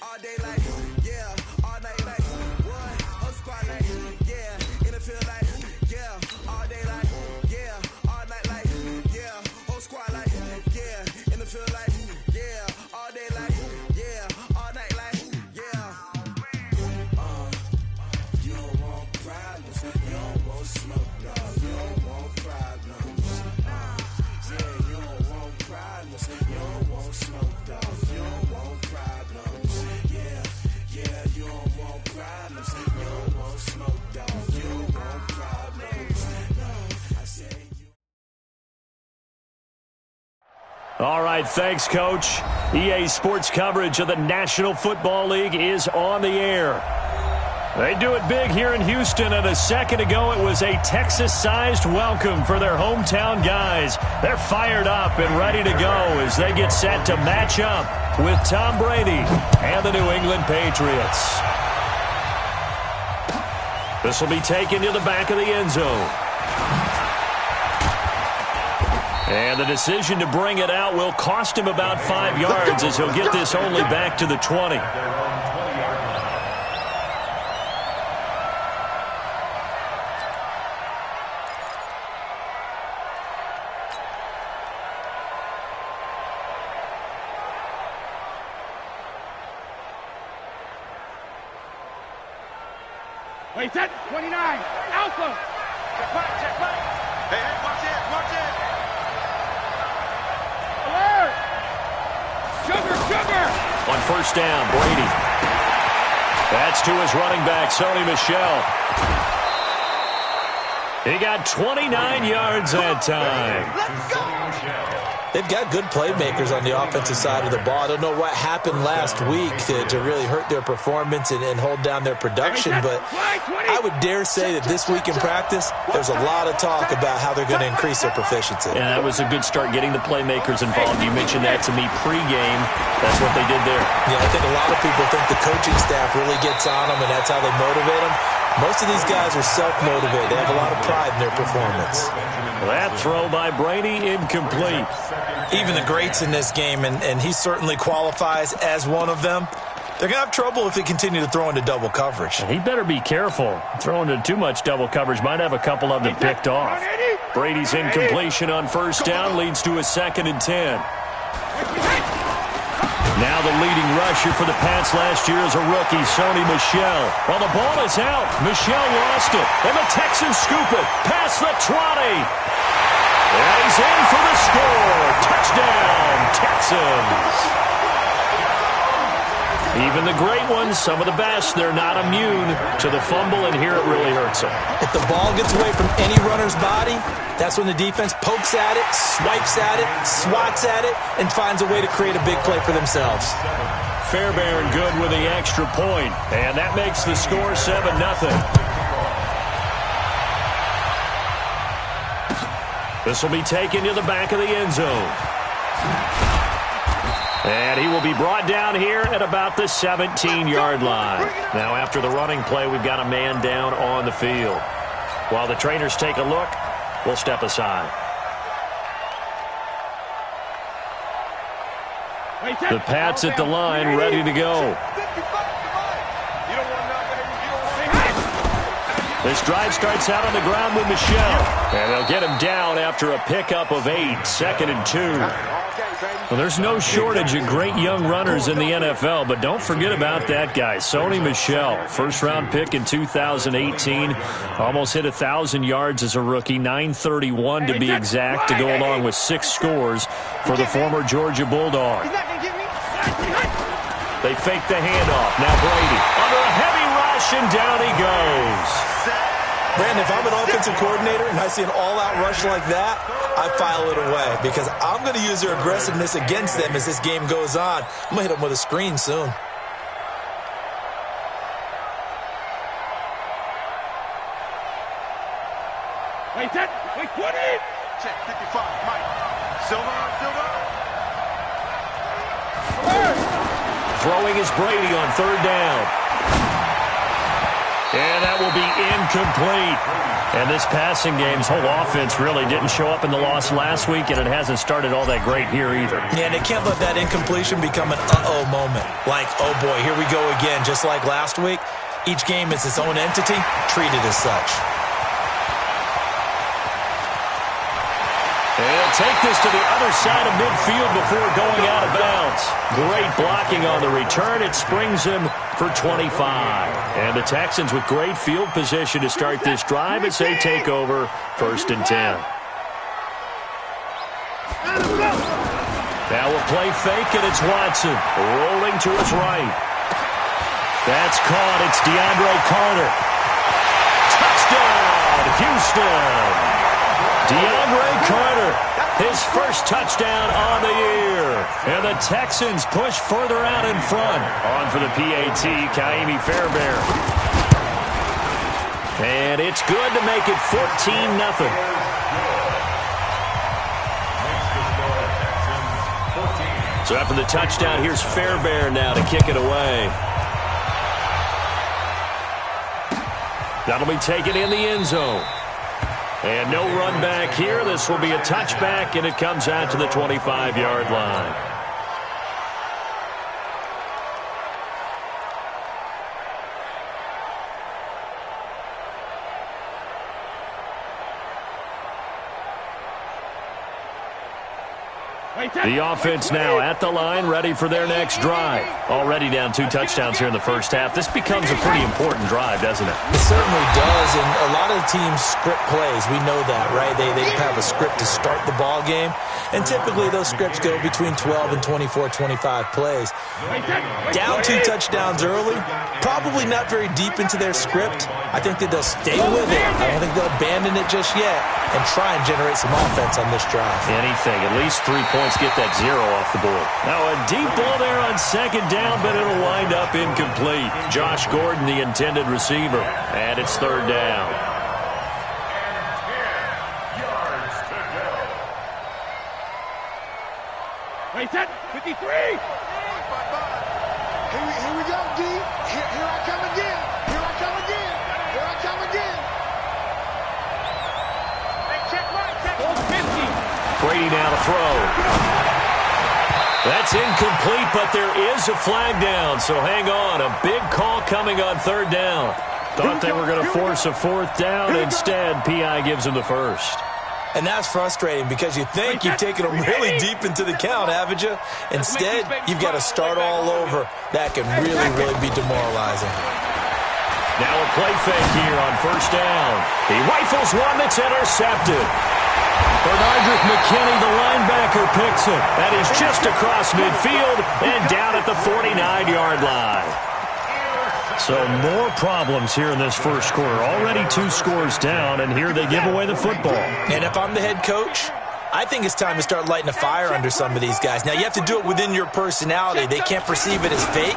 all day like, yeah, all night like, what? Whole squad like, yeah, in the field like, yeah, all day like, yeah, all night like, yeah, whole squad like, yeah, in the field like, yeah, all day like, yeah, all night like, yeah. You don't want problems, you don't want smoke, dog, you don't want problems. Yeah, you don't want problems, you don't want smoke, dog, you don't want problems. Yeah, you don't want problems, you don't want smoke, dog, you don't want problems. No, I said you. All right, thanks, Coach. EA Sports coverage of the National Football League is on the air. They do it big here in Houston, and a second ago it was a Texas-sized welcome for their hometown guys. They're fired up and ready to go as they get set to match up with Tom Brady and the New England Patriots. This will be taken to the back of the end zone. And the decision to bring it out will cost him about 5 yards as he'll get this only back to the 20. Wait, set, 29, Alpha. Check back. Hey, watch it. Alert. Sugar. On first down, Brady. That's to his running back, Sony Michel. He got 29 yards that time. Let's go. They've got good playmakers on the offensive side of the ball. I don't know what happened last week to really hurt their performance and hold down their production, but I would dare say that this week in practice, there's a lot of talk about how they're going to increase their proficiency. Yeah, that was a good start getting the playmakers involved. You mentioned that to me pregame. That's what they did there. Yeah, I think a lot of people think the coaching staff really gets on them, and that's how they motivate them. Most of these guys are self-motivated. They have a lot of pride in their performance. That throw by Brady, incomplete. Even the greats in this game, and he certainly qualifies as one of them, they're going to have trouble if they continue to throw into double coverage. He better be careful. Throwing into too much double coverage might have a couple of them picked off. Brady's incompletion on first down leads to a 2nd and 10. Now the leading rusher for the Pats last year is a rookie, Sony Michel. Well, the ball is out. Michel lost it, and the Texans scoop it past the 20. And he's in for the score. Touchdown, Texans. Even the great ones, some of the best, they're not immune to the fumble, and here it really hurts them. If the ball gets away from any runner's body, that's when the defense pokes at it, swipes at it, swats at it, and finds a way to create a big play for themselves. Fairbairn good with the extra point, and that makes the score 7-0. This will be taken to the back of the end zone. And he will be brought down here at about the 17-yard line. Now, after the running play, we've got a man down on the field. While the trainers take a look, we'll step aside. The Pats at the line, ready to go. This drive starts out on the ground with Michel. And they'll get him down after a pickup of 8, 2nd and 2. Well, there's no shortage of great young runners in the NFL, but don't forget about that guy, Sony Michel. First-round pick in 2018. Almost hit 1,000 yards as a rookie, 931 to be exact, to go along with 6 scores for the former Georgia Bulldog. They fake the handoff. Now Brady under a heavy rush, and down he goes. Brandon, if I'm an offensive coordinator and I see an all-out rush like that, I file it away because I'm going to use their aggressiveness against them as this game goes on. I'm going to hit them with a screen soon. Wait, 20. Check, 55, Mike. Silver. Throwing is Brady on 3rd down. And that will be incomplete. And this passing game's whole offense really didn't show up in the loss last week, and it hasn't started all that great here either. Yeah, and they can't let that incompletion become an uh-oh moment. Like, oh boy, here we go again, just like last week. Each game is its own entity, treated as such. And he'll take this to the other side of midfield before going out of bounds. Great blocking on the return. It springs him for 25. And the Texans with great field position to start this drive as they take over 1st and 10. Now we'll play fake, and it's Watson rolling to his right. That's caught. It's DeAndre Carter. Touchdown, Houston. DeAndre Carter, his first touchdown on the year. And the Texans push further out in front. On for the PAT, Kaimi Fairbairn. And it's good to make it 14-0. So after the touchdown, here's Fairbairn now to kick it away. That'll be taken in the end zone. And no run back here. This will be a touchback, and it comes out to the 25-yard line. The offense now at the line, ready for their next drive. Already down 2 touchdowns here in the first half. This becomes a pretty important drive, doesn't it? It certainly does, and a lot of teams script plays. We know that, right? They have a script to start the ball game, and typically those scripts go between 12 and 24, 25 plays. Down 2 touchdowns early, probably not very deep into their script. I think that they'll stay with it. I don't think they'll abandon it just yet and try and generate some offense on this drive. Anything, at least 3 points, get that 0 off the board. Now a deep ball there on 2nd down, but it'll wind up incomplete. Josh Gordon, the intended receiver, and it's 3rd down. Wait, set, 53. Here we go, D. Here I come again. Here I come again. Here I come again. Hey, check right, check 50. Brady now to throw. That's incomplete, but there is a flag down, so hang on. A big call coming on 3rd down. Thought they were going to force a 4th down. Instead, P.I. gives them the first. And that's frustrating because you think you've taken them really deep into the count, haven't you? Instead, you've got to start all over. That can really, really be demoralizing. Now a play fake here on 1st down. He rifles one that's intercepted. Bernardrick McKinney, the linebacker, picks it. That is just across midfield and down at the 49-yard line. So more problems here in this first quarter. Already 2 scores down, and here they give away the football. And if I'm the head coach, I think it's time to start lighting a fire under some of these guys. Now, you have to do it within your personality. They can't perceive it as fake.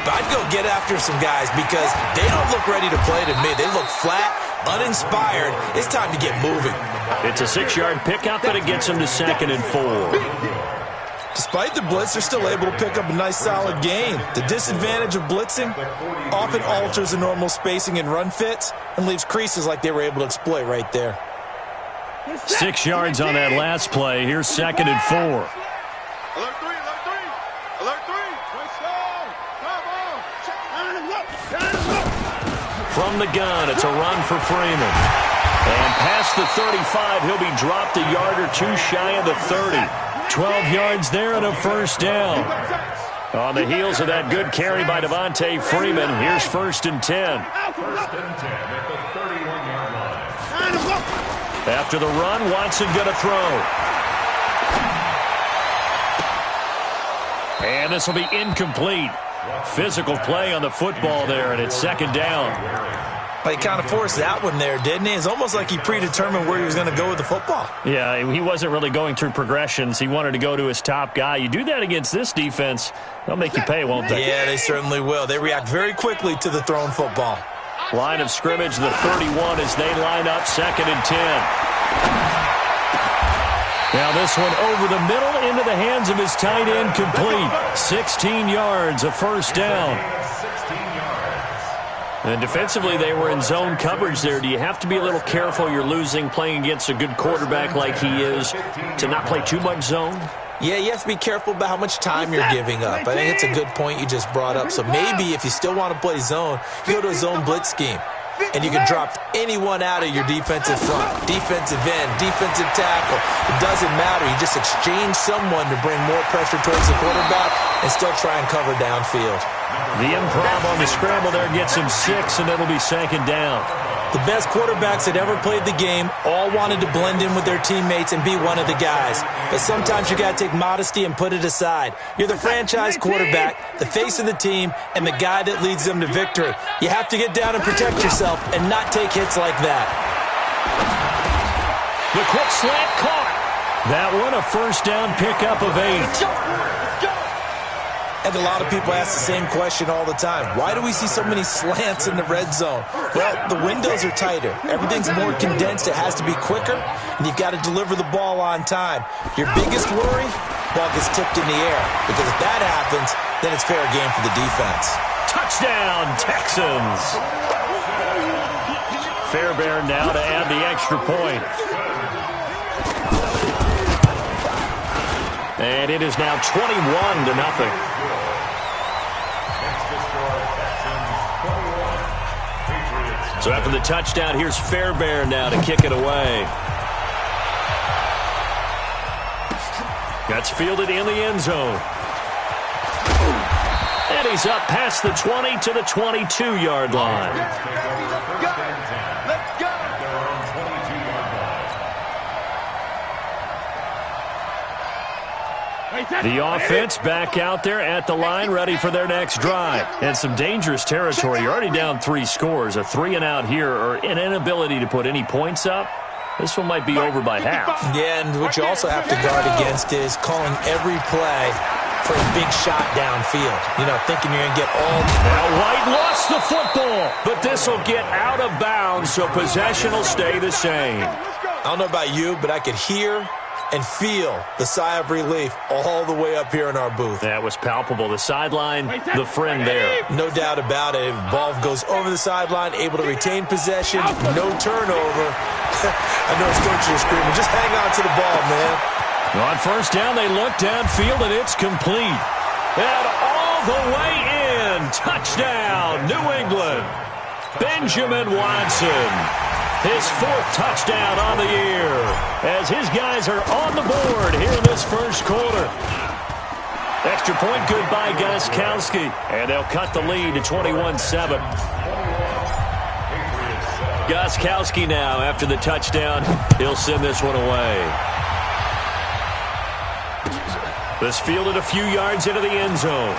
But I'd go get after some guys because they don't look ready to play to me. They look flat, uninspired. It's time to get moving. It's a 6-yard pickup, and it gets them to 2nd and 4. Despite the blitz, they're still able to pick up a nice, solid gain. The disadvantage of blitzing often alters the normal spacing and run fits and leaves creases like they were able to exploit right there. 6 yards on that last play. Here's 2nd and 4. Alert 3, alert 3. Alert 3. Let's go. Come on. From the gun, it's a run for Freeman. And past the 35, he'll be dropped a yard or 2 shy of the 30. 12 yards there and a 1st down. On the heels of that good carry by Devontae Freeman, here's 1st and 10. 1st and 10 at the 31-yard line. After the run, Watson going to throw. And this will be incomplete. Physical play on the football there, and it's 2nd down. He kind of forced that one there, didn't he? It's almost like he predetermined where he was going to go with the football. Yeah, he wasn't really going through progressions. He wanted to go to his top guy. You do that against this defense, they'll make you pay, won't they? Yeah, they certainly will. They react very quickly to the thrown football. Line of scrimmage, the 31 as they line up 2nd and 10. Now this one over the middle into the hands of his tight end, complete. 16 yards, a 1st down. And defensively, they were in zone coverage there. Do you have to be a little careful you're losing playing against a good quarterback like he is to not play too much zone? Yeah, you have to be careful about how much time you're giving up. I think it's a good point you just brought up. So maybe if you still want to play zone, you go to a zone blitz scheme. And you can drop anyone out of your defensive front, defensive end, defensive tackle. It doesn't matter. You just exchange someone to bring more pressure towards the quarterback and still try and cover downfield. The improv on the scramble there gets him 6, and it'll be second down. The best quarterbacks that ever played the game all wanted to blend in with their teammates and be one of the guys. But sometimes you got to take modesty and put it aside. You're the franchise quarterback, the face of the team, and the guy that leads them to victory. You have to get down and protect yourself and not take hits like that. The quick slant caught. That one, a first down pickup of 8. And a lot of people ask the same question all the time. Why do we see so many slants in the red zone? Well, the windows are tighter. Everything's more condensed. It has to be quicker, and you've got to deliver the ball on time. Your biggest worry, ball gets tipped in the air. Because if that happens, then it's fair game for the defense. Touchdown, Texans. Fairbairn now to add the extra point. And it is now 21-0. So after the touchdown, here's Fairbairn now to kick it away. That's fielded in the end zone. And he's up past the 20 to the 22-yard line. Let's go. The offense back out there at the line, ready for their next drive. And some dangerous territory. You're already down 3 scores. A 3-and-out here, or an inability to put any points up. This one might be over by half. Yeah, and what you also have to guard against is calling every play for a big shot downfield. You know, thinking you're going to get all... Now White lost the football, but this will get out of bounds, so possession will stay the same. I don't know about you, but I could hear and feel the sigh of relief all the way up here in our booth. That was palpable. The sideline, the friend there. No doubt about it. Ball goes over the sideline, able to retain possession, no turnover. I know it's coaches are screaming, just hang on to the ball, man. On first down, they look downfield, and it's complete. And all the way in. Touchdown, New England. Benjamin Watson. His 4th touchdown on the year as his guys are on the board here in this first quarter. Extra point good by Gostkowski, and they'll cut the lead to 21-7. Gostkowski now after the touchdown. He'll send this one away. This fielded a few yards into the end zone.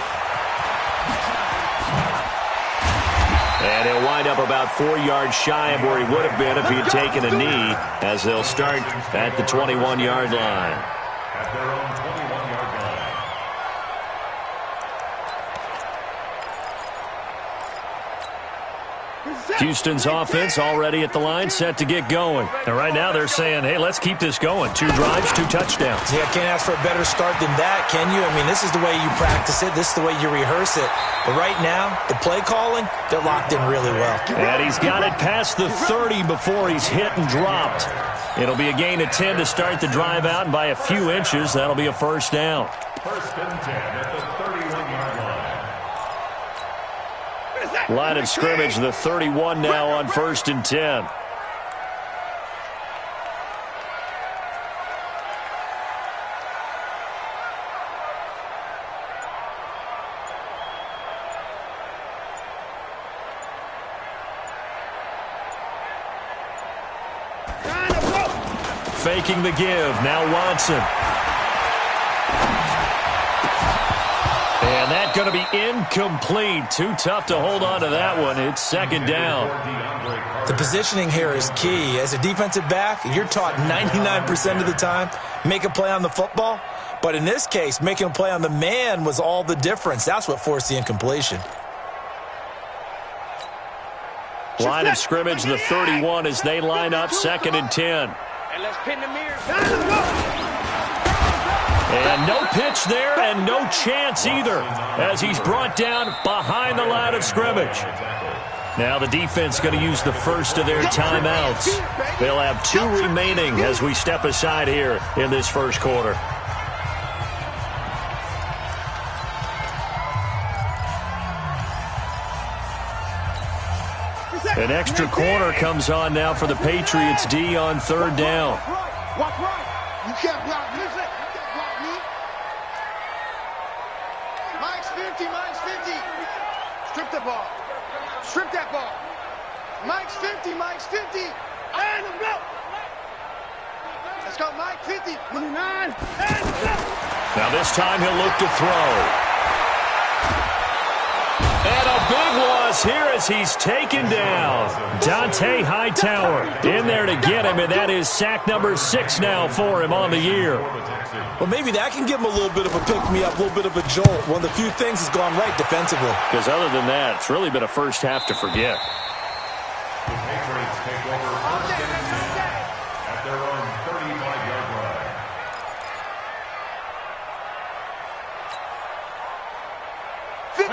And he'll wind up about 4 yards shy of where he would have been if he had taken a knee, as they'll start at the 21-yard line. At their own 21-yard line. Houston's offense already at the line, set to get going. And right now they're saying, hey, let's keep this going. 2 drives, 2 touchdowns. Yeah, can't ask for a better start than that, can you? I mean, this is the way you practice it. This is the way you rehearse it. But right now, the play calling, they're locked in really well. And he's got it past the 30 before he's hit and dropped. It'll be a gain of 10 to start the drive out, and by a few inches, that'll be a first down. First and 10 at the 31-yard line. Line of scrimmage, the 31 now on first and 10. Faking the give. Now Watson. And that's going to be incomplete. Too tough to hold on to that one. It's second down. The positioning here is key. As a defensive back, you're taught 99% of the time, make a play on the football. But in this case, making a play on the man was all the difference. That's what forced the incompletion. Line of scrimmage, the 31 as they line up second and 10. And let's pin the mirror. And no pitch there and no chance either as he's brought down behind the line of scrimmage. Now the defense going to use the first of their timeouts. They'll have 2 remaining as we step aside here in this first quarter. An extra corner comes on now for the Patriots D on 3rd down. Walk right. You can't block me. You can't block me. Mike's 50. Mike's 50. Strip the ball. Strip that ball. Mike's 50. Mike's 50. And go. Let's go, Mike. 50. 29. And go. Now this time he'll look to throw. And a big loss here as he's taken down. Dante Hightower in there to get him, and that is sack number 6 now for him on the year. Well, maybe that can give him a little bit of a pick-me-up, a little bit of a jolt. One of the few things has gone right defensively. Because other than that, it's really been a first half to forget. The Patriots take over first and 10 at their own 35-yard line.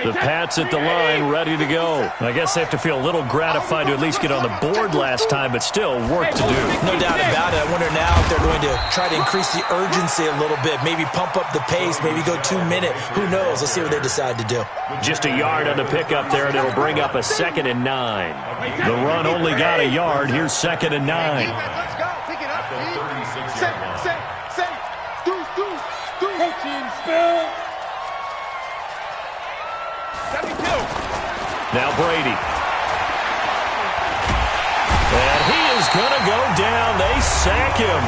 The Pats at the line, ready to go. I guess they have to feel a little gratified to at least get on the board last time, but still work to do. No doubt about it. I wonder now if they're going to try to increase the urgency a little bit, maybe pump up the pace, maybe go 2-minute. Who knows? Let's see what they decide to do. Just a yard on the pickup there, and it'll bring up a 2nd and 9. The run only got a yard. Here's 2nd and 9. Let's go. Pick it up. At the 36-yard line. Say. Deuce. Spill. 72. Now Brady. And he is going to go down. They sack him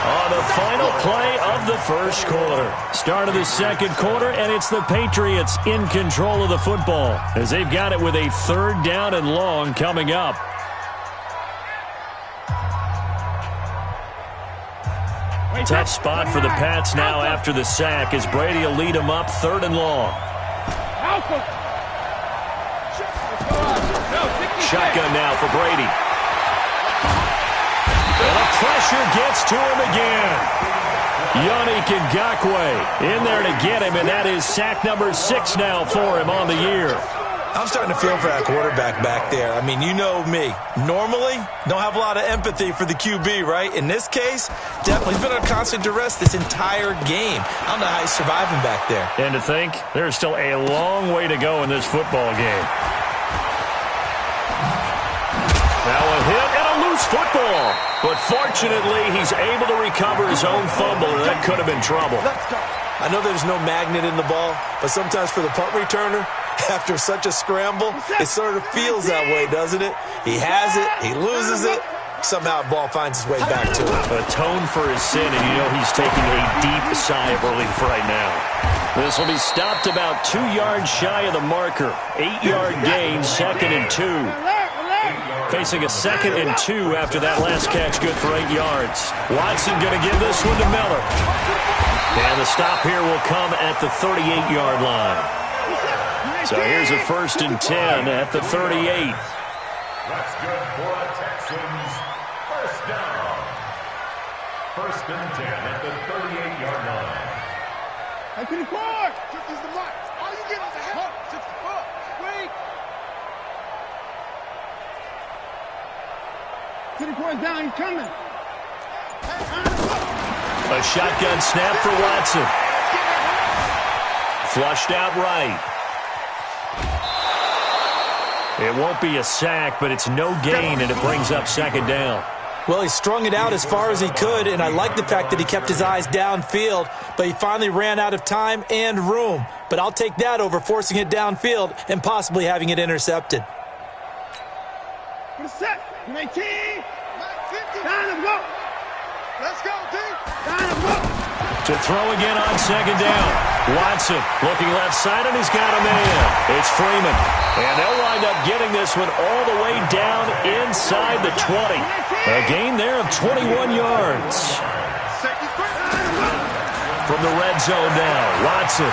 on the final play of the first quarter. Start of the second quarter, and it's the Patriots in control of the football as they've got it with a 3rd down and long coming up. Tough spot for the Pats now after the sack as Brady will lead them up 3rd and long. Shotgun now for Brady. And the pressure gets to him again. Yannick Ngakoue in there to get him, and that is sack number 6 now for him on the year. I'm starting to feel for that quarterback back there. I mean, you know me. Normally, don't have a lot of empathy for the QB, right? In this case, definitely he's been on constant duress this entire game. I don't know how he's surviving back there. And to think, there's still a long way to go in this football game. Now a hit and a loose football. But fortunately, he's able to recover his own fumble, or that could have been trouble. I know there's no magnet in the ball, but sometimes for the punt returner, after such a scramble, it sort of feels that way, doesn't it? He has it, he loses it, somehow the ball finds its way back to him. Atone for his sin, and you know he's taking a deep sigh of relief right now. This will be stopped about 2 yards shy of the marker. 8-yard gain, 2nd and 2. Facing a 2nd and 2 after that last catch, good for 8 yards. Watson going to give this one to Miller. And the stop here will come at the 38-yard line. So here's a 1st and 10 at the 38. That's good for the Texans. First down. 1st and 10 at the 38-yard line. Hey, to the court. Is the mark. All you get is a help. Wait. To the court down. He's coming. A shotgun snap for Watson. Flushed out right. It won't be a sack, but it's no gain, and it brings up 2nd down. Well, he strung it out as far as he could, and I like the fact that he kept his eyes downfield, but he finally ran out of time and room. But I'll take that over forcing it downfield and possibly having it intercepted. For the set. 19. 50. Down and go. Let's go, D. Down and go. To throw again on 2nd down. Watson looking left side, and he's got a man. It's Freeman. And they'll wind up getting this one all the way down inside the 20. A gain there of 21 yards. From the red zone now, Watson.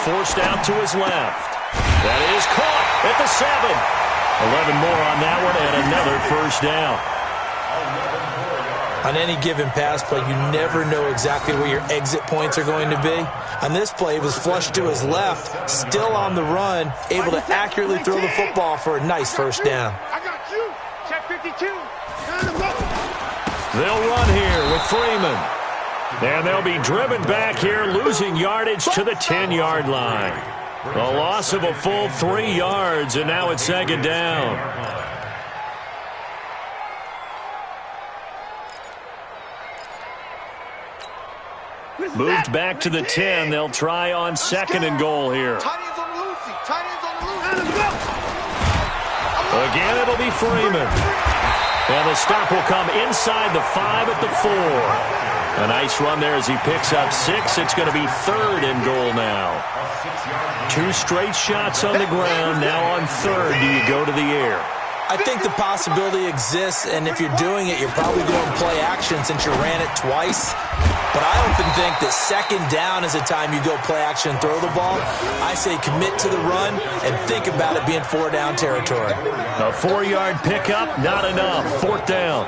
Forced out to his left. That is caught at the 7. 11 more on that one, and another 1st down. 11 more yards On any given pass play, you never know exactly where your exit points are going to be. On this play, he was flushed to his left, still on the run, able to accurately throw the football for a nice first down. I got you. Check 52. They'll run here with Freeman. And they'll be driven back here, losing yardage to the 10-yard line. A loss of a full 3 yards, and now it's second down. Moved back to the 10. They'll try on second and goal here. Tight ends on the loose. Tight ends on the loose. Again, it'll be Freeman. And the stop will come inside the 5 at the 4. A nice run there as he picks up 6. It's going to be third and goal now. 2 straight shots on the ground. Now on third, do you go to the air? I think the possibility exists, and if you're doing it, you're probably going play action since you ran it twice. But I often think that second down is the time you go play action and throw the ball. I say commit to the run and think about it being 4-down territory. A 4-yard pickup, not enough. 4th down.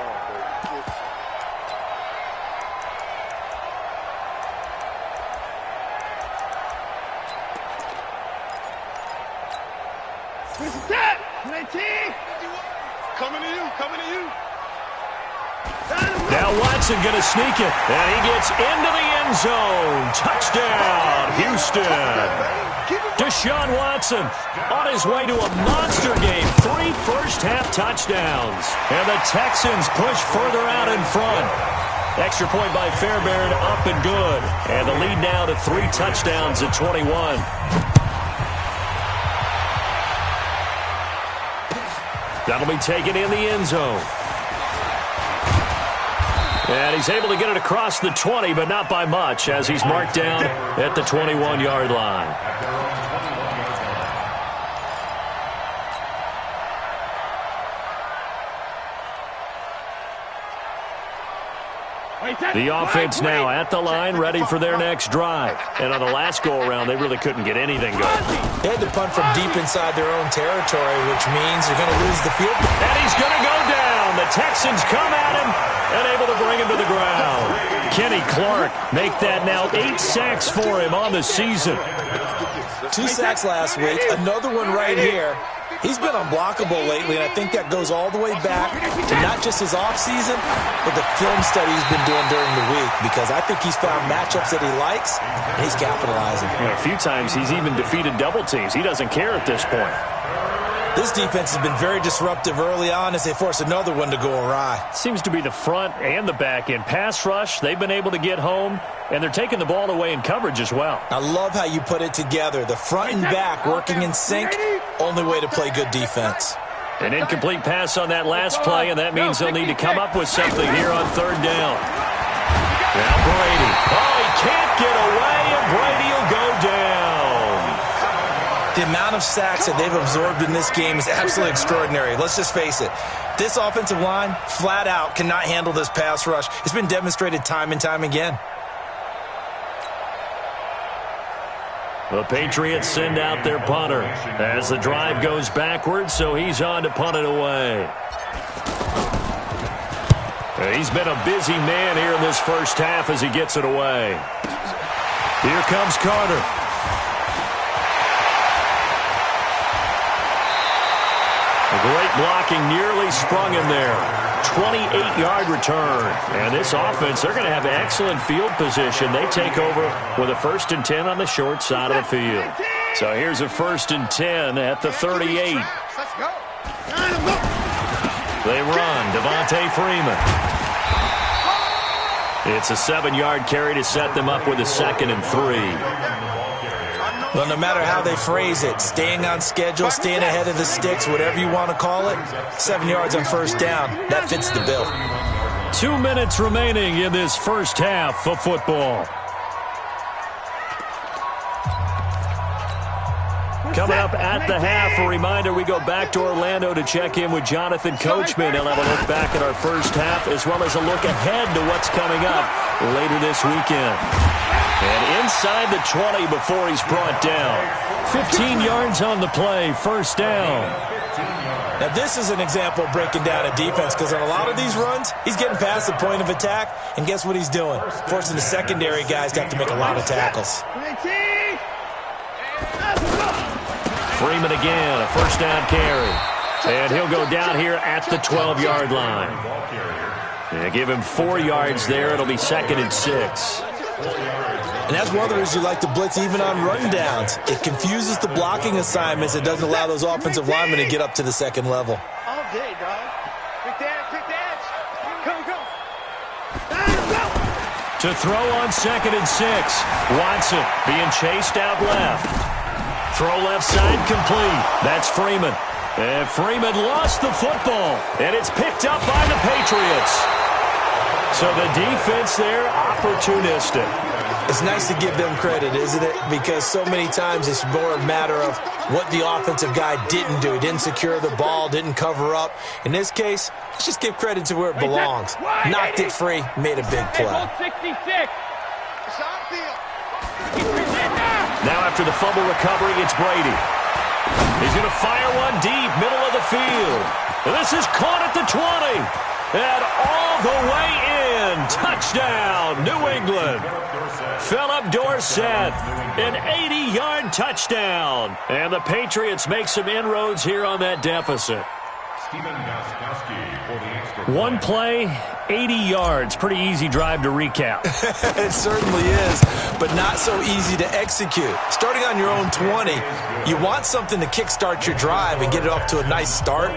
Coming to you. Coming to you. Now Watson going to sneak it, and he gets into the end zone. Touchdown, Houston. Deshaun Watson on his way to a monster game. 3 first-half touchdowns. And the Texans push further out in front. Extra point by Fairbairn, up and good. And the lead now to 3 touchdowns at 21. That'll be taken in the end zone. And he's able to get it across the 20, but not by much, as he's marked down at the 21-yard line. The offense now at the line, ready for their next drive. And on the last go-around, they really couldn't get anything going. They had to punt from deep inside their own territory, which means they're going to lose the field. And he's going to go down. The Texans come at him and able to bring him to the ground. Kenny Clark make that now 8 sacks for him on the season. 2 sacks last week, another one right here. He's been unblockable lately, and I think that goes all the way back to not just his offseason, but the film study he's been doing during the week, because I think he's found matchups that he likes, and he's capitalizing. A few times he's even defeated double teams. He doesn't care at this point. This defense has been very disruptive early on as they force another one to go awry. Seems to be the front and the back end. Pass rush, they've been able to get home, and they're taking the ball away in coverage as well. I love how you put it together. The front and back working in sync, only way to play good defense. An incomplete pass on that last play, and that means they'll need to come up with something here on third down. Now Brady. Oh, he can't get away, and Brady will go down. The amount of sacks that they've absorbed in this game is absolutely extraordinary. Let's just face it. This offensive line, flat out, cannot handle this pass rush. It's been demonstrated time and time again. The Patriots send out their punter as the drive goes backwards, so he's on to punt it away. He's been a busy man here in this first half as he gets it away. Here comes Carter. Great blocking, nearly sprung him there. 28-yard return. And this offense, they're going to have excellent field position. They take over with a 1st and 10 on the short side of the field. So here's a 1st and 10 at the 38. Let's go. They run. Devontae Freeman. It's a 7-yard carry to set them up with a 2nd and 3. Well, no matter how they phrase it, staying on schedule, staying ahead of the sticks, whatever you want to call it, 7 yards on first down, that fits the bill. 2 minutes remaining in this first half of football. Coming up at the half, a reminder, we go back to Orlando to check in with Jonathan Coachman. He'll have a look back at our first half as well as a look ahead to what's coming up later this weekend. And inside the 20 before he's brought down. 15 yards on the play, first down. Now, this is an example of breaking down a defense because on a lot of these runs, he's getting past the point of attack, and guess what he's doing? Forcing the secondary guys to have to make a lot of tackles. Freeman again, a first down carry. And he'll go down here at the 12-yard line. And give him 4 yards there. It'll be 2nd and 6. And that's one of the reasons you like to blitz even on rundowns. It confuses the blocking assignments. It doesn't allow those offensive linemen to get up to the second level. All day, dog. Quick dance. Go. To throw on 2nd and 6. Watson being chased out left. Throw left side complete. That's Freeman. And Freeman lost the football. And it's picked up by the Patriots. So the defense there, opportunistic. It's nice to give them credit, isn't it? Because so many times it's more a matter of what the offensive guy didn't do. He didn't secure the ball, didn't cover up. In this case, let's just give credit to where it belongs. Knocked it free, made a big play. Now after the fumble recovery, it's Brady. He's going to fire one deep, middle of the field. And this is caught at the 20. And all the way in. Touchdown, New England. Philip Dorsett, an 80-yard touchdown. And the Patriots make some inroads here on that deficit. One play, 80 yards. Pretty easy drive to recap. It certainly is, but not so easy to execute. Starting on your own 20, you want something to kickstart your drive and get it off to a nice start.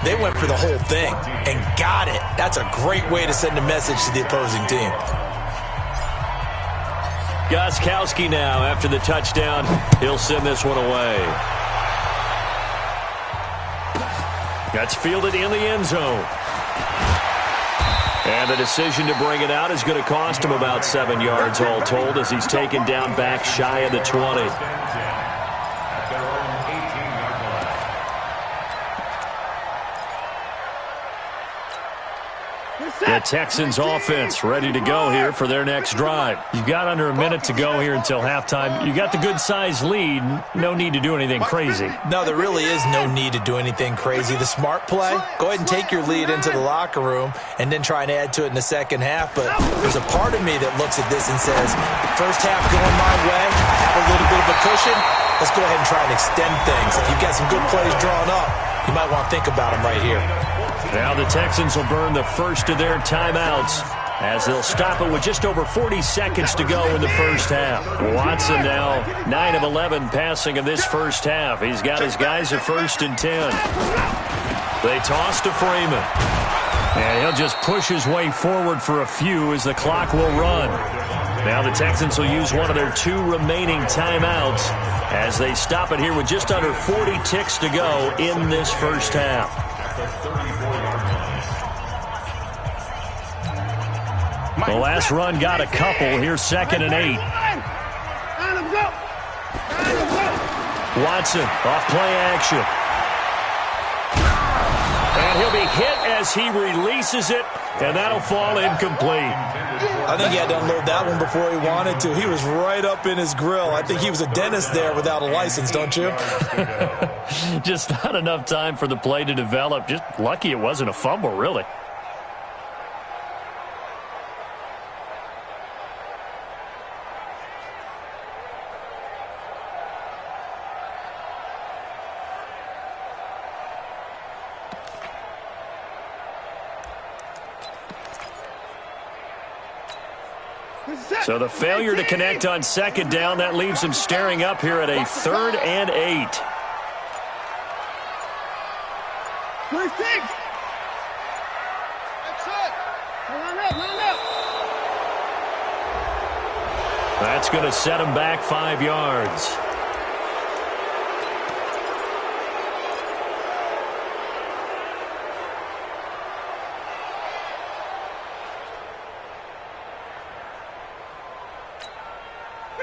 They went for the whole thing and got it. That's a great way to send a message to the opposing team. Gostkowski now after the touchdown. He'll send this one away. That's fielded in the end zone. And the decision to bring it out is going to cost him about 7 yards all told as he's taken down back shy of the 20. The Texans offense ready to go here for their next drive. You've got under a minute to go here until halftime. You got the good-sized lead. No need to do anything crazy. No, there really is no need to do anything crazy. The smart play, go ahead and take your lead into the locker room and then try and add to it in the second half. But there's a part of me that looks at this and says, first half going my way, I have a little bit of a cushion. Let's go ahead and try and extend things. If you've got some good plays drawn up, you might want to think about them right here. Now the Texans will burn the first of their timeouts as they'll stop it with just over 40 seconds to go in the first half. Watson now 9 of 11 passing in this first half. He's got his guys at 1st and 10. They toss to Freeman. And he'll just push his way forward for a few as the clock will run. Now the Texans will use one of their 2 remaining timeouts as they stop it here with just under 40 ticks to go in this first half. The last run got a couple. Here's 2nd and 8. Watson off play action. And he'll be hit as he releases it, and that'll fall incomplete. I think he had to unload that one before he wanted to. He was right up in his grill. I think he was a dentist there without a license, don't you? Just not enough time for the play to develop. Just lucky it wasn't a fumble, really. So the failure to connect on 2nd down, that leaves him staring up here at a 3rd and 8. 26. That's it. Line up. That's going to set him back 5 yards.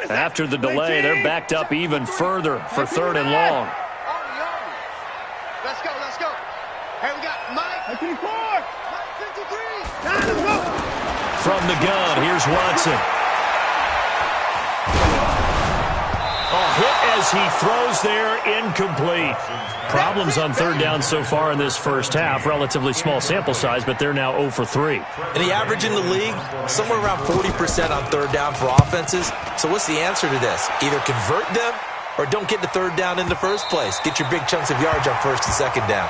After the delay, they're backed up even further for 3rd and long. Let's go. Hey, we got Mike. 54. Mike 53. From the gun, here's Watson. Oh, hit as he throws there, incomplete. Problems on third down so far in this first half. Relatively small sample size, but they're now 0 for 3. And the average in the league, somewhere around 40% on third down for offenses. So what's the answer to this? Either convert them or don't get to third down in the first place. Get your big chunks of yards on first and second down.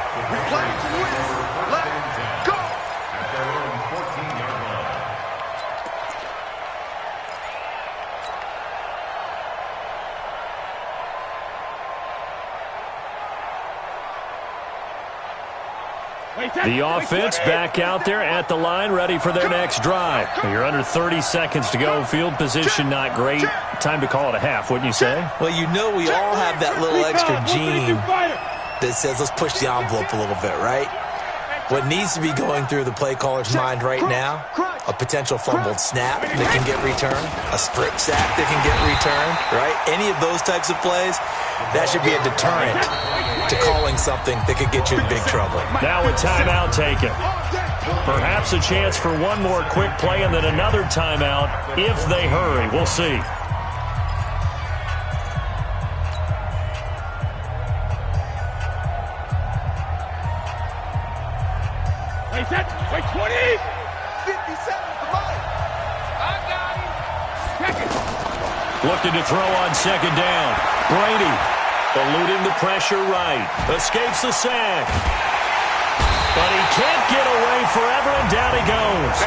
The offense back out there at the line, ready for their next drive. You're under 30 seconds to go. Field position not great. Time to call it a half, wouldn't you say? Well, you know we all have that little extra gene that says let's push the envelope a little bit, right? What needs to be going through the play caller's mind right now, a potential fumbled snap that can get returned, a strip sack that can get returned, right? Any of those types of plays, that should be a deterrent to calling something that could get you in big trouble. Now a timeout taken. Perhaps a chance for one more quick play and then another timeout if they hurry. We'll see. Wait, set. Wait, 20. 57 for Mike. I got him. Check it. Looking to throw on second down. Brady eluding the pressure right. Escapes the sack. But he can't get away forever, and down he goes.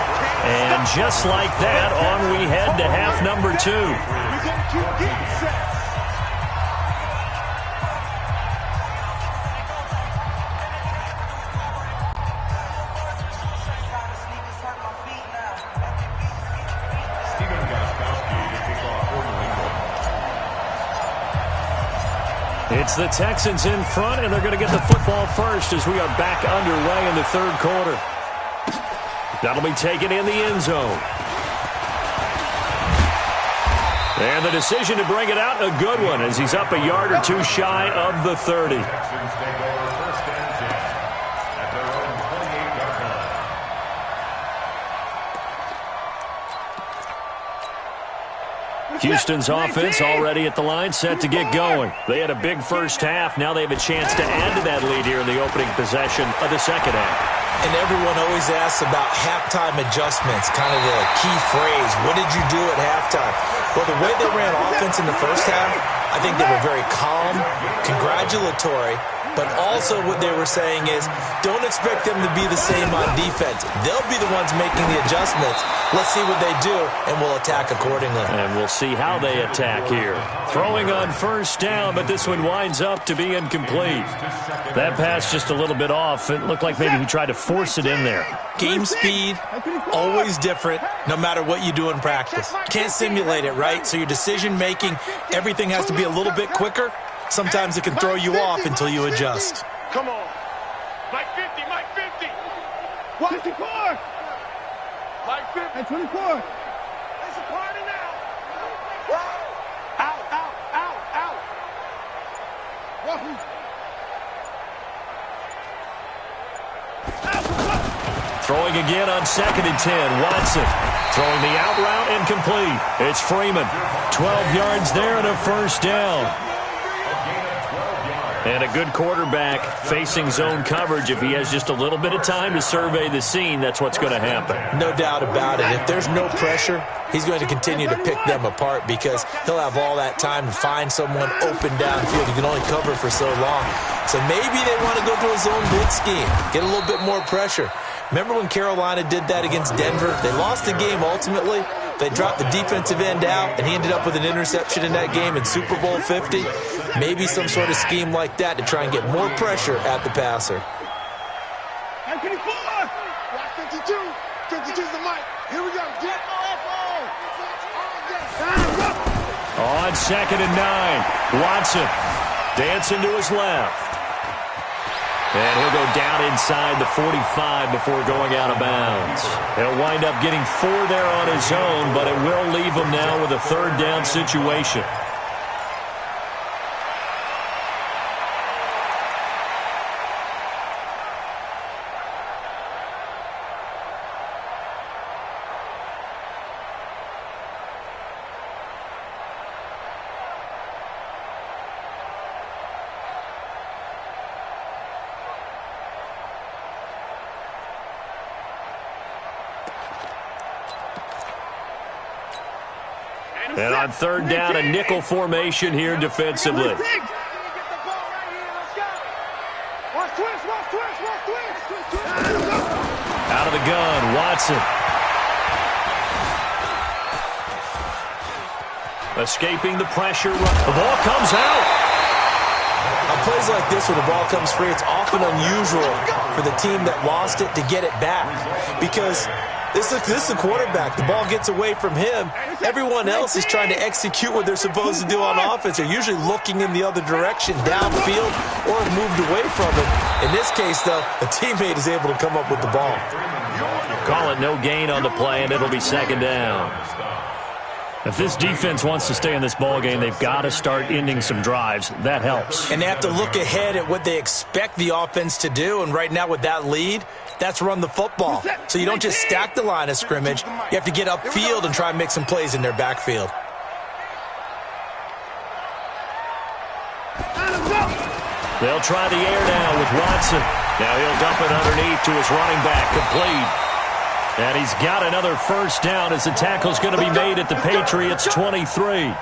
And just like that, on we head to half number 2. We're going to keep getting sacks. It's the Texans in front, and they're going to get the football first as we are back underway in the third quarter. That'll be taken in the end zone. And the decision to bring it out, a good one, as he's up a yard or two shy of the 30. Texans take over first and 10 at their own 28-yard line. Houston's offense already at the line, set to get going. They had a big first half. Now they have a chance to add to that lead here in the opening possession of the second half. And everyone always asks about halftime adjustments, kind of the key phrase. What did you do at halftime? Well, the way they ran offense in the first half, I think they were very calm, congratulatory, but also what they were saying is don't expect them to be the same on defense. They'll be the ones making the adjustments. Let's see what they do, and we'll attack accordingly. And we'll see how they attack here. Throwing on first down, but this one winds up to be incomplete. That pass just a little bit off. It looked like maybe he tried to force it in there. Game speed, always different, no matter what you do in practice. Can't simulate it, right? So your decision-making, everything has to be a little bit quicker. Sometimes it can throw you off until you adjust. Come on. Mike 50, Mike 50. 54. Mike 50. And 24. It's a party now. Out, out, out, out. Throwing again on second and 10. Watson throwing the out route incomplete. It's Freeman. 12 yards there and a first down. And a good quarterback facing zone coverage. If he has just a little bit of time to survey the scene, that's what's going to happen. No doubt about it. If there's no pressure, he's going to continue to pick them apart because he'll have all that time to find someone open downfield. He can only cover for so long. So maybe they want to go to a zone blitz scheme, get a little bit more pressure. Remember when Carolina did that against Denver? They lost the game ultimately. They dropped the defensive end out, and he ended up with an interception in that game in Super Bowl 50. Maybe some sort of scheme like that to try and get more pressure at the passer. 54. Watch 52. 52's the mic. Here we go. Get On second and 9. Watson dancing to his left. And he'll go down inside the 45 before going out of bounds. He'll wind up getting 4 there on his own, but it will leave him now with a third down situation. And on third down, a nickel formation here defensively. Watch twist. Out of the gun, Watson. Escaping the pressure. The ball comes out. On plays like this where the ball comes free, it's often unusual for the team that lost it to get it back. Because this is the quarterback. The ball gets away from him. Everyone else is trying to execute what they're supposed to do on offense. They're usually looking in the other direction, downfield, or have moved away from it. In this case, though, a teammate is able to come up with the ball. Call it no gain on the play, and it'll be second down. If this defense wants to stay in this ball game, they've got to start ending some drives. That helps. And they have to look ahead at what they expect the offense to do. And right now with that lead, that's run the football. So you don't just stack the line of scrimmage. You have to get upfield and try and make some plays in their backfield. They'll try the air now with Watson. Now he'll dump it underneath to his running back, complete. And he's got another first down as the tackle's going to be made at the Patriots' 23.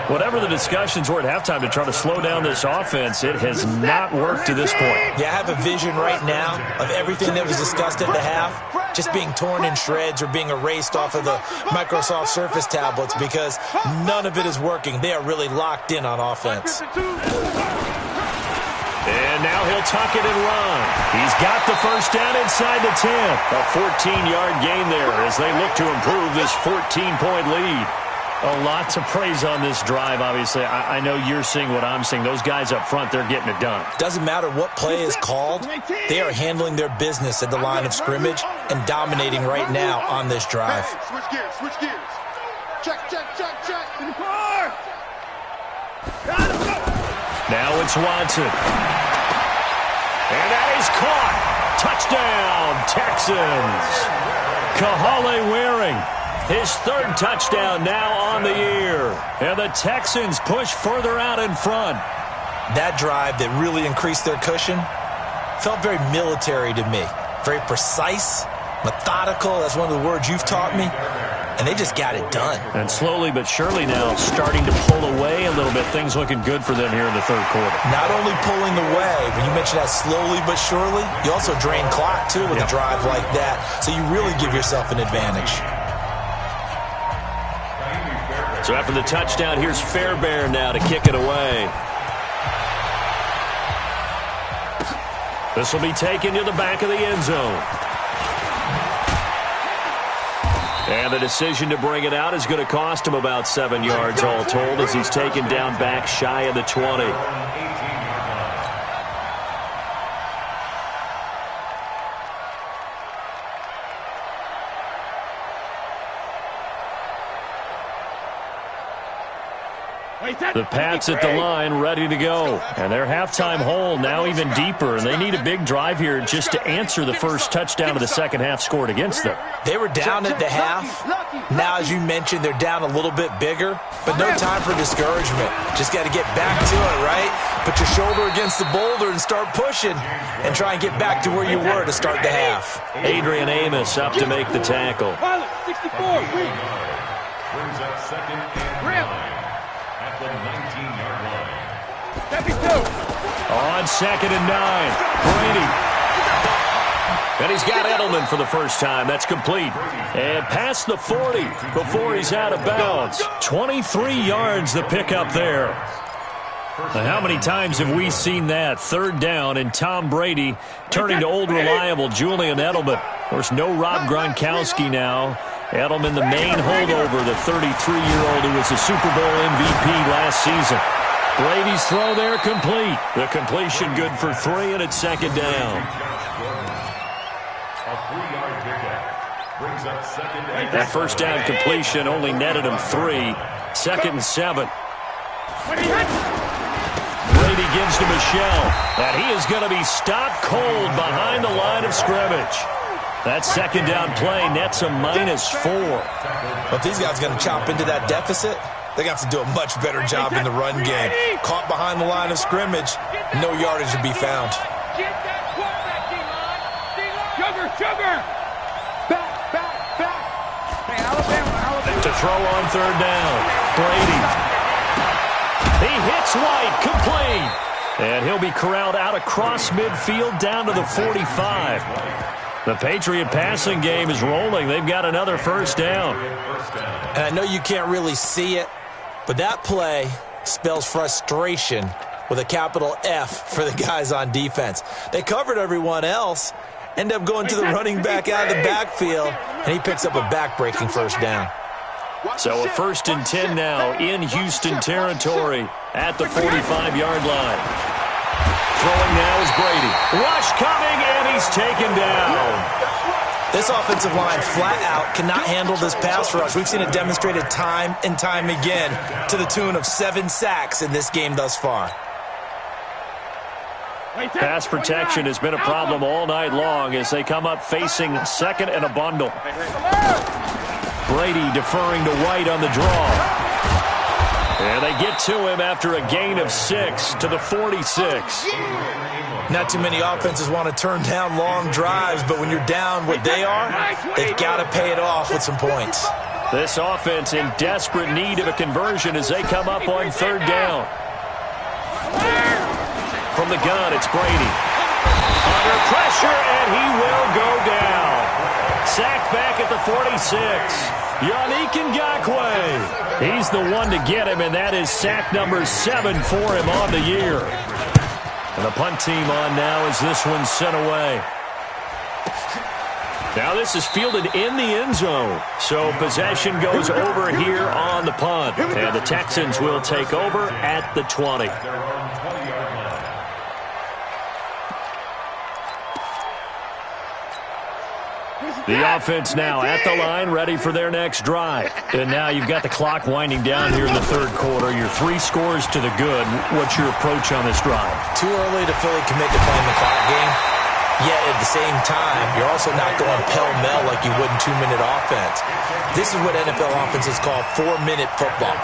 Whatever the discussions were at halftime to try to slow down this offense, it has not worked to this point. Yeah, I have a vision right now of everything that was discussed at the half just being torn in shreds or being erased off of the Microsoft Surface tablets because none of it is working. They are really locked in on offense. And now he'll tuck it and run. He's got the first down inside the 10. A 14-yard gain there as they look to improve this 14-point lead. A lot to praise on this drive, obviously. I know you're seeing what I'm seeing. Those guys up front, they're getting it done. Doesn't matter what play is called. They are handling their business at the line of scrimmage and dominating right now on this drive. Switch gears. Check. Now it's Watson. And that is caught. Touchdown, Texans. Kahale Waring, his third touchdown now on the year. And the Texans push further out in front. That drive that really increased their cushion felt very military to me. Very precise, methodical. That's one of the words you've taught me. And they just got it done. And slowly but surely now starting to pull away a little bit. Things looking good for them here in the third quarter. Not only pulling away, but you mentioned that slowly but surely, you also drain clock, too, with a drive like that. So you really give yourself an advantage. So after the touchdown, here's Fairbairn now to kick it away. This will be taken to the back of the end zone. And the decision to bring it out is going to cost him about 7 yards all told as he's taken down back shy of the 20. The Pats at the line, ready to go. And their halftime hole now even deeper, and they need a big drive here just to answer the first touchdown of the second half scored against them. They were down at the half. Now, as you mentioned, they're down a little bit bigger, but no time for discouragement. Just got to get back to it, right? Put your shoulder against the boulder and start pushing and try and get back to where you were to start the half. Adrian Amos up to make the tackle. 64. Brings up second and 9 at the 19-yard line. 72. On second and 9, Brady. And he's got Edelman for the first time. That's complete. And past the 40 before he's out of bounds. 23 yards the pickup there. Now, how many times have we seen that? Third down and Tom Brady turning to old reliable Julian Edelman. Of course, no Rob Gronkowski now. Edelman, the main holdover, the 33-year-old who was the Super Bowl MVP last season. Brady's throw there complete. The completion good for 3, and it's second down. A 3-yard pickup brings up second and That first down completion only netted him 3. Second and 7. Brady gives to Michel, and he is going to be stopped cold behind the line of scrimmage. That second down play nets a -4. But these guys are going to chop into that deficit. They're going to have to do a much better job in the run game. Caught behind the line of scrimmage, no yardage to be found. Get that quarterback, D-line. Sugar. Back. Hey, Alabama. To throw on third down. Brady. He hits White, complete. And he'll be corralled out across midfield down to the 45. The Patriot passing game is rolling. They've got another first down. And I know you can't really see it, but that play spells frustration with a capital F for the guys on defense. They covered everyone else, end up going to the running back out of the backfield, and he picks up a back-breaking first down. So a 1st and 10 now in Houston territory at the 45-yard line. Throwing now is Brady. Rush coming, and he's taken down. This offensive line flat out cannot handle this pass rush. We've seen it demonstrated time and time again to the tune of 7 sacks in this game thus far. Pass protection has been a problem all night long as they come up facing second and a bundle. Brady deferring to White on the draw. And they get to him after a gain of 6 to the 46. Not too many offenses want to turn down long drives, but when you're down what they are, they've got to pay it off with some points. This offense in desperate need of a conversion as they come up on third down. From the gun, it's Brady. Under pressure, and he will go down. Sacked back at the 46. Yannick Ngakoue. He's the one to get him, and that is sack number 7 for him on the year. And the punt team on now as this one's sent away. Now this is fielded in the end zone. So possession goes over here on the punt. And the Texans will take over at the 20. The offense now at the line, ready for their next drive. And now you've got the clock winding down here in the third quarter. You're 3 scores to the good. What's your approach on this drive? Too early to fully commit to playing the clock game. Yet at the same time, you're also not going pell-mell like you would in 2-minute offense. This is what NFL offenses call 4-minute football.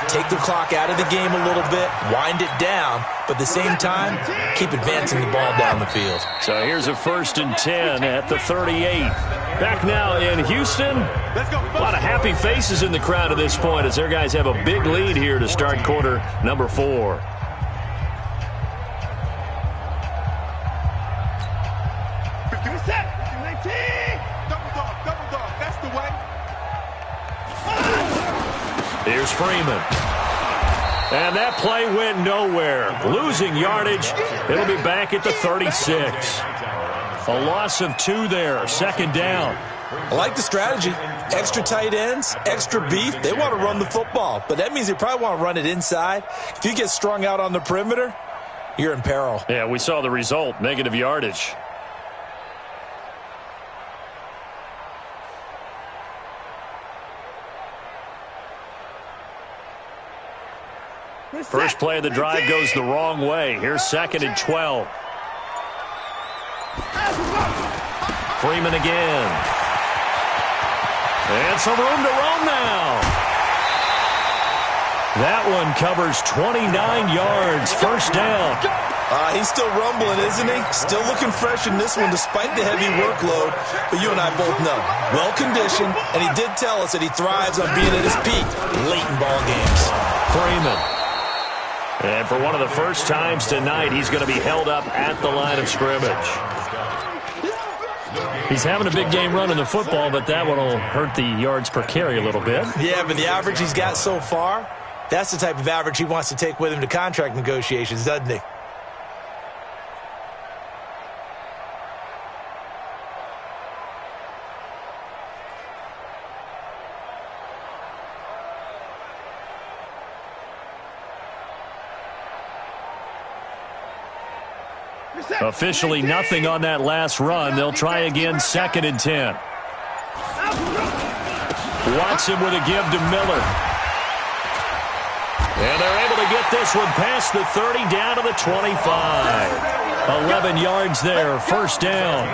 Take the clock out of the game a little bit, wind it down, but at the same time, keep advancing the ball down the field. So here's a 1st and 10 at the 38. Back now in Houston. A lot of happy faces in the crowd at this point as their guys have a big lead here to start quarter number 4. Here's Freeman. And that play went nowhere. Losing yardage. It'll be back at the 36. A loss of 2 there. 2nd down. I like the strategy. Extra tight ends, extra beef. They want to run the football, but that means they probably want to run it inside. If you get strung out on the perimeter, you're in peril. Yeah, we saw the result. Negative yardage. First play of the drive goes the wrong way. Here's 2nd and 12. Freeman again. And some room to roam now. That one covers 29 yards. First down. He's still rumbling, isn't he? Still looking fresh in this one despite the heavy workload. But you and I both know, well-conditioned, and he did tell us that he thrives on being at his peak late in ball games. Freeman. And for one of the first times tonight, he's going to be held up at the line of scrimmage. He's having a big game running the football, but that one will hurt the yards per carry a little bit. Yeah, but the average he's got so far, that's the type of average he wants to take with him to contract negotiations, doesn't he? Officially nothing on that last run. They'll try again, 2nd and 10. Watson with a give to Miller. And they're able to get this one past the 30 down to the 25. 11 yards there, first down.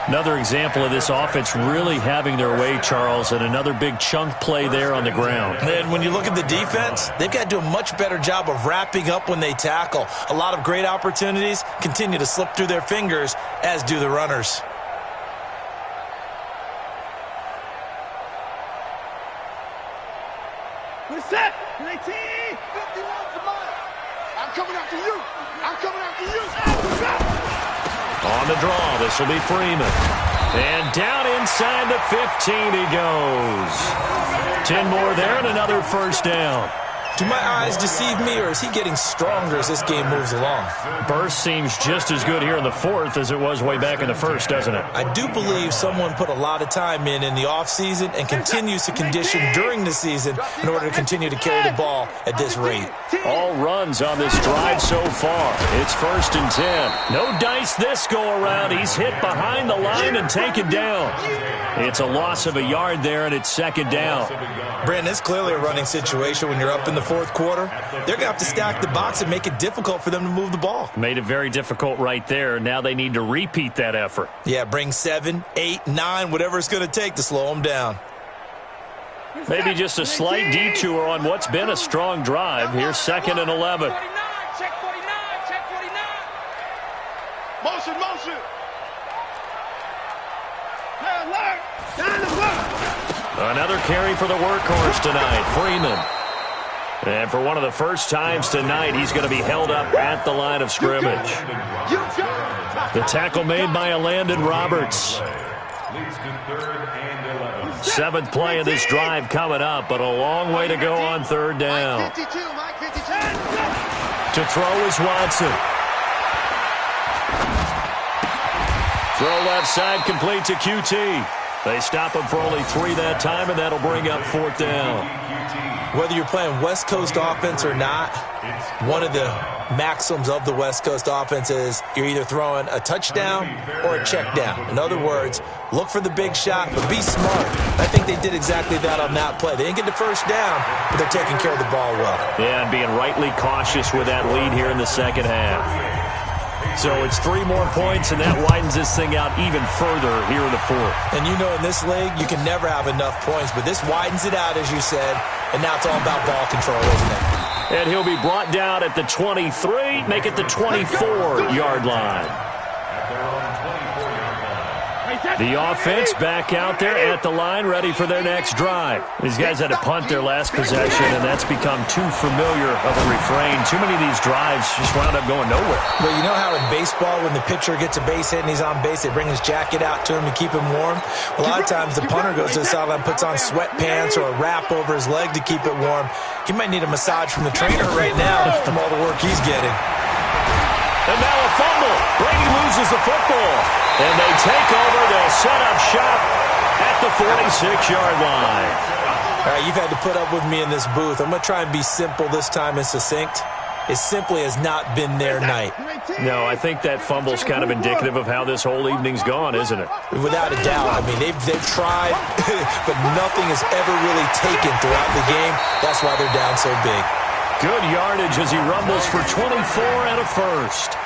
Another example of this offense really having their way, Charles, and another big chunk play there on the ground. And when you look at the defense, they've got to do a much better job of wrapping up when they tackle. A lot of great opportunities continue to slip through their fingers, as do the runners. Set. 19. 51 for Mike. I'm coming after you. I'm coming after you. On the draw, this will be Freeman. And down inside the 15 he goes. 10 more there and another first down. Do my eyes deceive me, or is he getting stronger as this game moves along? Burst seems just as good here in the fourth as it was way back in the first, doesn't it? I do believe someone put a lot of time in the offseason and continues to condition during the season in order to continue to carry the ball at this rate. All runs on this drive so far. It's 1st and 10. No dice this go-around. He's hit behind the line and taken down. It's a loss of a yard there, and it's 2nd down. Brandon, it's clearly a running situation when you're up in the fourth quarter. They're going to have to stack the box and make it difficult for them to move the ball. Made it very difficult right there. Now they need to repeat that effort. Yeah, bring 7, 8, 9, whatever it's going to take to slow them down. Maybe just a slight detour on what's been a strong drive. Here's 2nd and 11. Check 49. Check 49. Motion, motion. Another carry for the workhorse tonight, Freeman. And for one of the first times tonight, he's going to be held up at the line of scrimmage. The tackle made by Landon Roberts. Leads to 3rd and 11. 7th play of this drive coming up, but a long way to go on 3rd down. Mike 52, Mike 52. To throw is Watson. Throw left side complete to QT. They stop him for only 3 that time, and that'll bring up 4th down. Whether you're playing West Coast offense or not, one of the maxims of the West Coast offense is you're either throwing a touchdown or a check down. In other words, look for the big shot, but be smart. I think they did exactly that on that play. They didn't get the first down, but they're taking care of the ball well. Yeah, and being rightly cautious with that lead here in the second half. So it's 3 more points, and that widens this thing out even further here in the fourth. And you know in this league, you can never have enough points, but this widens it out, as you said, and now it's all about ball control, isn't it? And he'll be brought down at the 23, make it the 24-yard line. At their own 24-yard line. The offense back out there at the line, ready for their next drive. These guys had to punt their last possession, and that's become too familiar of a refrain. Too many of these drives just wound up going nowhere. Well, you know how in baseball, when the pitcher gets a base hit and he's on base, they bring his jacket out to him to keep him warm? A lot of times the punter goes to the sideline, puts on sweatpants or a wrap over his leg to keep it warm. He might need a massage from the trainer right now from all the work he's getting. And now a fumble. Brady loses the football. And they take over. They'll set up shop at the 46-yard line. All right, you've had to put up with me in this booth. I'm going to try and be simple this time and succinct. It simply has not been their night. No, I think that fumble's kind of indicative of how this whole evening's gone, isn't it? Without a doubt. I mean, they've tried, but nothing has ever really taken throughout the game. That's why they're down so big. Good yardage as he rumbles for 24 and a first.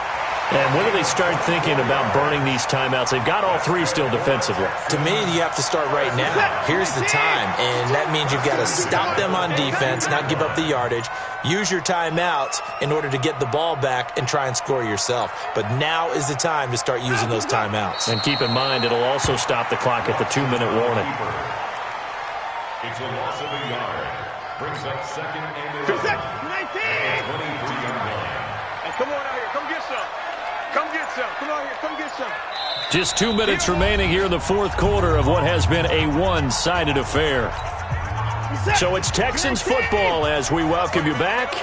And when do they start thinking about burning these timeouts? They've got all 3 still defensively. To me, you have to start right now. Here's the time, and that means you've got to stop them on defense, not give up the yardage, use your timeouts in order to get the ball back and try and score yourself. But now is the time to start using those timeouts. And keep in mind, it'll also stop the clock at the 2-minute warning. It's a loss of a yard. Brings up 2nd and 11. 23-yard line. Hey, come on out here. Come get some. Come get some. Come on here. Come get some. Just 2 minutes remaining here in the fourth quarter of what has been a one-sided affair. So it's Texans football as we welcome you back.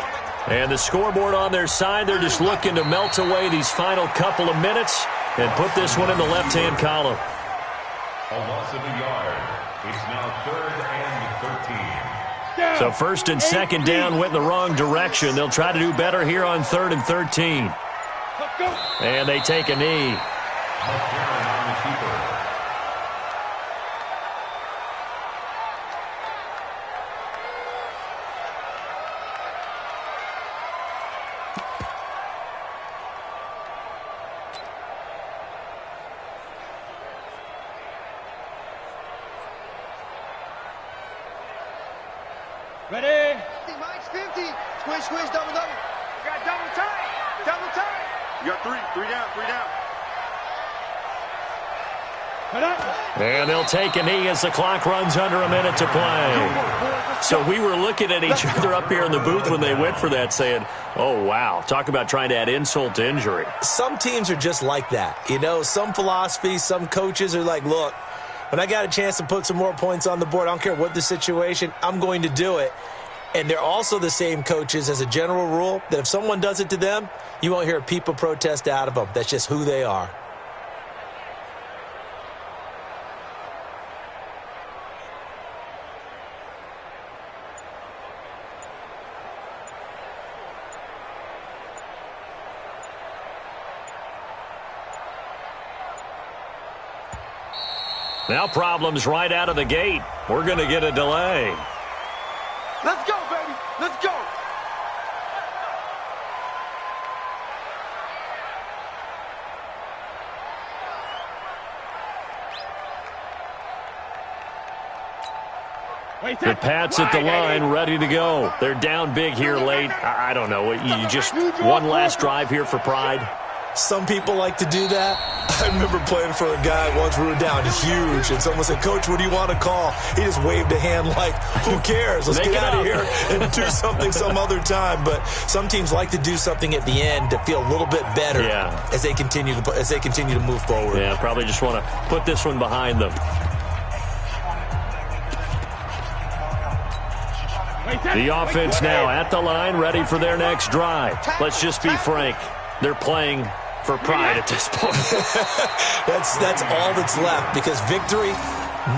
And the scoreboard on their side, they're just looking to melt away these final couple of minutes and put this one in the left-hand column. A loss of a yard. It's now 3rd and 13. So 1st and 2nd down went in the wrong direction. They'll try to do better here on 3rd and 13. And they take a knee. McCarron on the keeper. Ready? Mike's 50. Squish, squish, double, double. You got double time. Double time. You got 3. 3 down, 3 down. And they'll take a knee as the clock runs under a minute to play. So we were looking at each other up here in the booth when they went for that saying, oh, wow, talk about trying to add insult to injury. Some teams are just like that. You know, some philosophies, some coaches are like, look, when I got a chance to put some more points on the board, I don't care what the situation, I'm going to do it. And they're also the same coaches as a general rule that if someone does it to them, you won't hear a peep of protest out of them. That's just who they are. Now problems right out of the gate. We're going to get a delay. Let's go, baby. Let's go. The Pats at the line, ready to go. They're down big here late. I don't know. You just one last drive here for pride? Some people like to do that. I remember playing for a guy once we were down huge, and someone said, Coach, what do you want to call? He just waved a hand like, who cares? Let's get out of here and do something some other time. But some teams like to do something at the end to feel a little bit better as they continue to move forward. Yeah, probably just want to put this one behind them. The offense now at the line, ready for their next drive. Let's just be frank. They're playing for pride at this point. That's all that's left, because victory,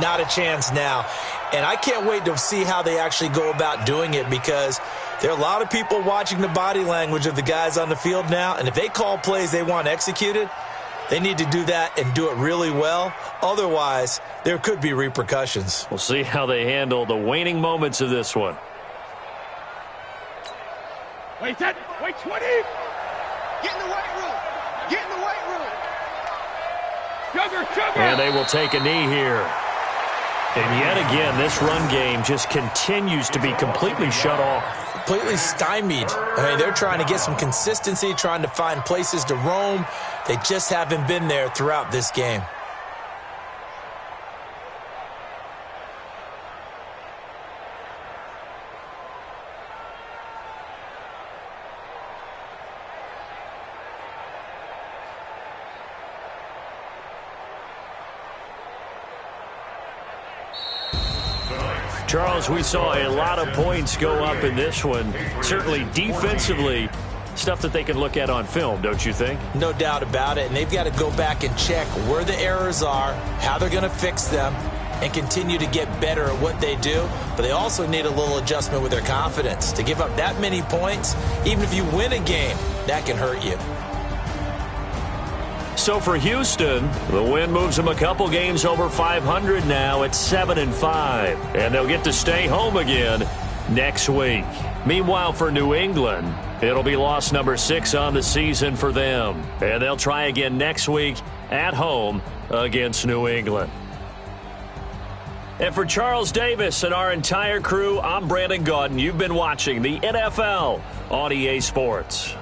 not a chance now. And I can't wait to see how they actually go about doing it, because there are a lot of people watching the body language of the guys on the field now, and if they call plays they want executed, they need to do that and do it really well. Otherwise, there could be repercussions. We'll see how they handle the waning moments of this one. Wait 20. Get in the weight room. Get in the weight room. Sugar. And they will take a knee here. And yet again, this run game just continues to be completely shut off. Completely stymied. I mean, they're trying to get some consistency, trying to find places to roam. They just haven't been there throughout this game. Charles, we saw a lot of points go up in this one. Certainly defensively, stuff that they can look at on film, don't you think? No doubt about it. And they've got to go back and check where the errors are, how they're going to fix them, and continue to get better at what they do. But they also need a little adjustment with their confidence. To give up that many points, even if you win a game, that can hurt you. So for Houston, the win moves them a couple games over 500 now at 7-5. And they'll get to stay home again next week. Meanwhile, for New England, it'll be loss number 6 on the season for them. And they'll try again next week at home against New England. And for Charles Davis and our entire crew, I'm Brandon Gaudin. You've been watching the NFL on EA Sports.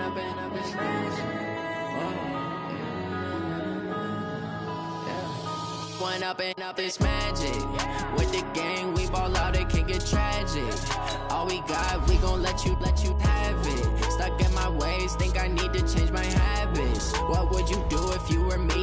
up in this magic. One up and up this magic. With the gang, we ball out, it can get tragic. All we got, we gon' let you have it. Stuck in my ways, think I need to change my habits. What would you do if you were me?